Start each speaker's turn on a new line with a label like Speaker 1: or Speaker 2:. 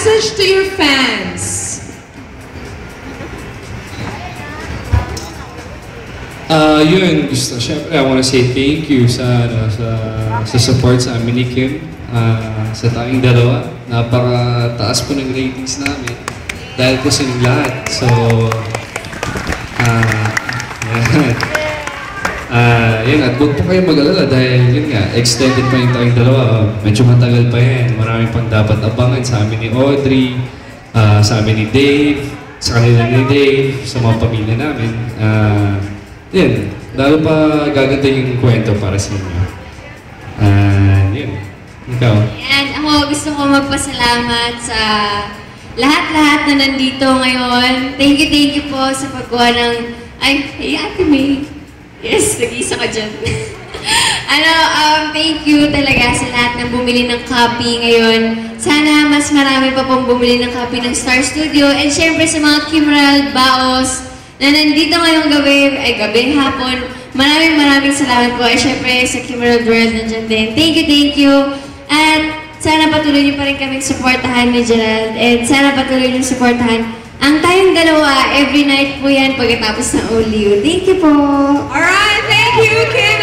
Speaker 1: message to your fans.
Speaker 2: Yun, gusto. Siyempre, I wanna say thank you sa support sa amin ni Kim. Sa tayong dalawa. Napaka-taas po ng ratings namin. Dahil po sa inyong lahat. So, yun, at huwag po kayo mag-alala dahil yun nga, extended pa yung tayong dalawa. Medyo matagal pa yan. Marami pang dapat abangan sa amin ni Audrey, sa amin ni Dave, sa kanila ni Dave, sa mga pamilya namin. Yun, lalo pa gaganda yung kwento para sa inyo. Yun, ikaw.
Speaker 3: And ako gusto ko magpasalamat sa lahat-lahat na nandito ngayon. Thank you po sa paggawa ng... Ay, hey Ate May. Yes, nag-isa ka dyan. Thank you talaga sa lahat ng bumili ng copy ngayon. Sana mas marami pa pong bumili ng copy ng Star Studio. And syempre sa mga Kimral, Baos, na nandito ngayong gabi, hapon. Maraming salamat po. At syempre sa Kimral World nandiyan din. Thank you. At sana patuloy niyo pa rin kaming supportahan ni Gerald. And sana patuloy niyo supportahan ang tayong dalawa. Every night po yan pagkatapos ng Only You. Thank you po.
Speaker 1: Alright, thank you, Kim.